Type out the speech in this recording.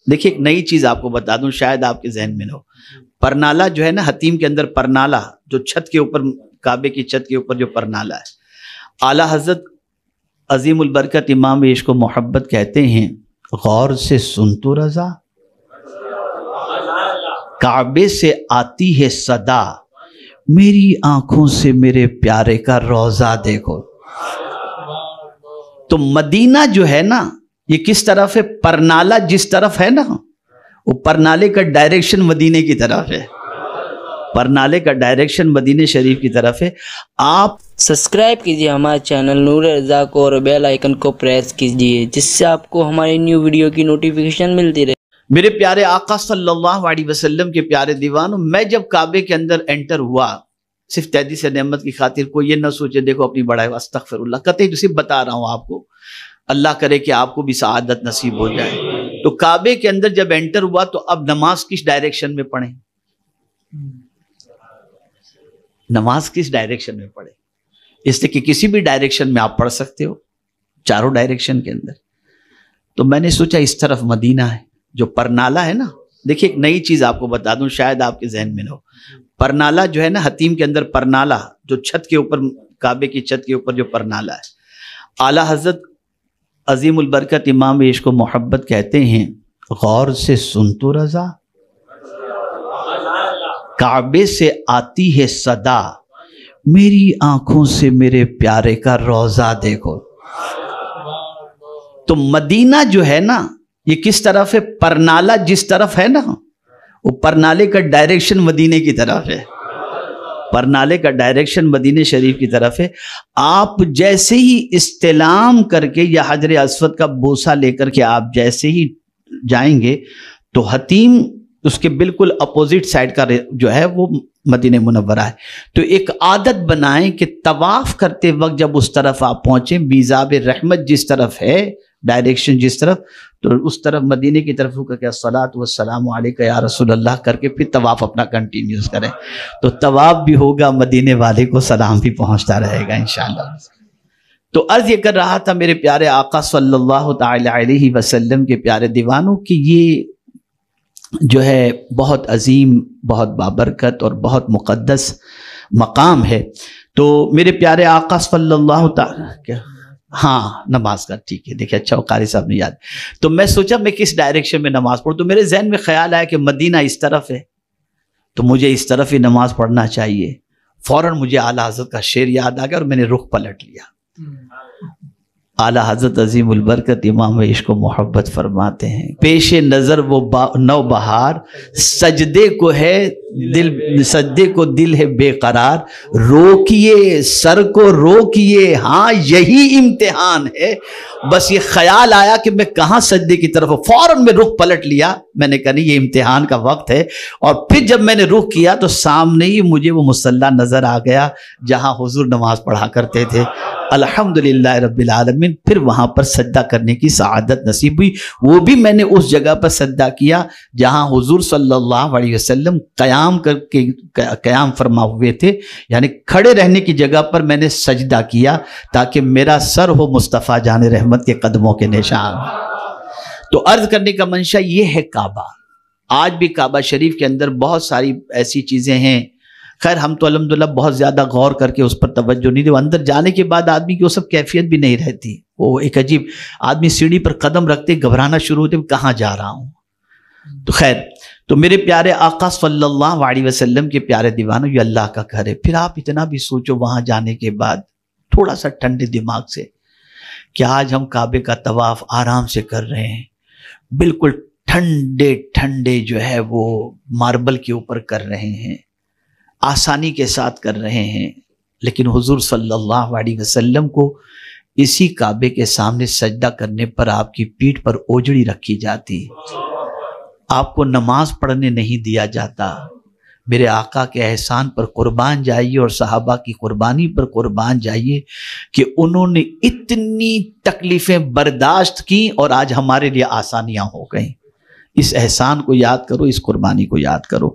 دیکھیے ایک نئی چیز آپ کو بتا دوں، شاید آپ کے ذہن میں نہ ہو۔ پرنالا جو ہے نا، حتیم کے اندر پرنالا جو چھت کے اوپر، کعبے کی چھت کے اوپر جو پرنالا ہے، اعلیٰ حضرت عظیم البرکت امام عشق و محبت کہتے ہیں، غور سے سن تو رضا، کعبے سے آتی ہے صدا، میری آنکھوں سے میرے پیارے کا روضہ دیکھو۔ تو مدینہ جو ہے نا، یہ کس طرف ہے؟ پرنالا جس طرف ہے نا، وہ پرنالے کا ڈائریکشن مدینے کی طرف ہے، پرنالے کا ڈائریکشن مدینہ شریف کی طرف ہے۔ آپ سبسکرائب کیجئے ہمارے چینل نور رضا کو اور بیل آئیکن کو پریس کیجئے، جس سے آپ کو ہماری نیو ویڈیو کی نوٹیفیکیشن ملتی رہے۔ میرے پیارے آقا صلی اللہ علیہ وسلم کے پیارے دیوانوں، میں جب کعبے کے اندر انٹر ہوا، صرف تحدیث نعمت کی خاطر کوئی یہ نہ سوچے دیکھو اپنی بڑائی، استغفر اللہ، قطعی صرف بتا رہا ہوں آپ کو، اللہ کرے کہ آپ کو بھی سعادت نصیب ہو جائے۔ تو کعبے کے اندر جب انٹر ہوا تو اب نماز کس ڈائریکشن میں پڑھیں؟ نماز کس ڈائریکشن میں پڑھیں؟ اس لیے کہ کسی بھی ڈائریکشن میں آپ پڑھ سکتے ہو، چاروں ڈائریکشن کے اندر۔ تو میں نے سوچا اس طرف مدینہ ہے، جو پرنالا ہے نا، دیکھیے ایک نئی چیز آپ کو بتا دوں، شاید آپ کے ذہن میں نہ ہو۔ پرنالا جو ہے نا، حتیم کے اندر پرنالا جو چھت کے اوپر، کعبے کی چھت کے اوپر جو پرنالا ہے، اعلیٰ حضرت عظیم البرکت امام عشق و محبت کہتے ہیں، غور سے سن تو رضا، کعبے سے آتی ہے صدا، میری آنکھوں سے میرے پیارے کا روضہ دیکھو۔ تو مدینہ جو ہے نا، یہ کس طرف ہے؟ پرنالا جس طرف ہے نا، وہ پرنالے کا ڈائریکشن مدینے کی طرف ہے، پرنالے کا ڈائریکشن مدینہ شریف کی طرف ہے۔ آپ جیسے ہی استلام کر کے یا حجر اسود کا بوسہ لے کر کے آپ جیسے ہی جائیں گے تو حتیم اس کے بالکل اپوزٹ سائڈ کا جو ہے وہ مدینہ منورہ ہے۔ تو ایک عادت بنائیں کہ طواف کرتے وقت جب اس طرف آپ پہنچیں، میزاب رحمت جس طرف ہے، ڈائریکشن جس طرف، تو اس طرف مدینے کی طرف ہوکر کے الصلاۃ والسلام علیک یا رسول اللہ کر کے پھر طواف اپنا کنٹینیوز کریں، تو طواف بھی ہوگا، مدینے والے کو سلام بھی پہنچتا رہے گا انشاءاللہ۔ تو عرض یہ کر رہا تھا میرے پیارے آقا صلی اللہ تعالی علیہ وسلم کے پیارے دیوانوں کہ یہ جو ہے بہت عظیم، بہت بابرکت اور بہت مقدس مقام ہے۔ تو میرے پیارے آقا صلی اللہ تعالی، ہاں نماز کا ٹھیک ہے، دیکھیں اچھا قاری صاحب نے یاد۔ تو میں سوچا میں کس ڈائریکشن میں نماز پڑھوں، تو میرے ذہن میں خیال آیا کہ مدینہ اس طرف ہے تو مجھے اس طرف ہی نماز پڑھنا چاہیے۔ فوراً مجھے اعلیٰ حضرت کا شعر یاد آ گیا اور میں نے رخ پلٹ لیا۔ اعلیٰ حضرت عظیم البرکت امام عشق و محبت فرماتے ہیں، پیش نظر وہ نو بہار، سجدے کو ہے دل، سجدے کو دل ہے بے قرار، روکیے سر کو روکیے، ہاں یہی امتحان ہے۔ بس یہ خیال آیا کہ میں کہاں سجدے کی طرف، فوراً میں رخ پلٹ لیا، میں نے کہا نہیں یہ امتحان کا وقت ہے۔ اور پھر جب میں نے رخ کیا تو سامنے ہی مجھے وہ مصلی نظر آ گیا جہاں حضور نماز پڑھا کرتے تھے۔ الحمدللہ رب العالمین، پھر وہاں پر سجدہ کرنے کی سعادت نصیب ہوئی، وہ بھی میں نے اس جگہ پر سجدہ کیا جہاں حضور صلی اللہ علیہ وسلم قیام فرما ہوئے تھے، یعنی کھڑے رہنے کی جگہ پر میں نے سجدہ کیا تاکہ میرا سر ہو مصطفیٰ جان رحمت کے قدموں کے نشان۔ تو عرض کرنے کا منشا یہ ہے کعبہ۔ آج بھی کعبہ شریف کے اندر بہت ساری ایسی چیزیں ہیں، خیر ہم تو الحمدللہ بہت زیادہ غور کر کے اس پر توجہ نہیں دے، اندر جانے کے بعد آدمی کی وہ سب کیفیت بھی نہیں رہتی، وہ ایک عجیب، آدمی سیڑھی پر قدم رکھتے گھبرانا شروع ہوتے کہاں جا رہا ہوں۔ تو خیر، تو میرے پیارے آقا صلی اللہ علیہ وسلم کے پیارے دیوانوں، یہ اللہ کا گھر ہے۔ پھر آپ اتنا بھی سوچو وہاں جانے کے بعد تھوڑا سا ٹھنڈے دماغ سے کہ آج ہم کعبے کا طواف آرام سے کر رہے ہیں، بالکل ٹھنڈے ٹھنڈے جو ہے وہ ماربل کے اوپر کر رہے ہیں، آسانی کے ساتھ کر رہے ہیں، لیکن حضور صلی اللہ علیہ وسلم کو اسی کعبے کے سامنے سجدہ کرنے پر آپ کی پیٹھ پر اوجڑی رکھی جاتی، آپ کو نماز پڑھنے نہیں دیا جاتا۔ میرے آقا کے احسان پر قربان جائیے اور صحابہ کی قربانی پر قربان جائیے کہ انہوں نے اتنی تکلیفیں برداشت کی اور آج ہمارے لیے آسانیاں ہو گئیں۔ اس احسان کو یاد کرو، اس قربانی کو یاد کرو۔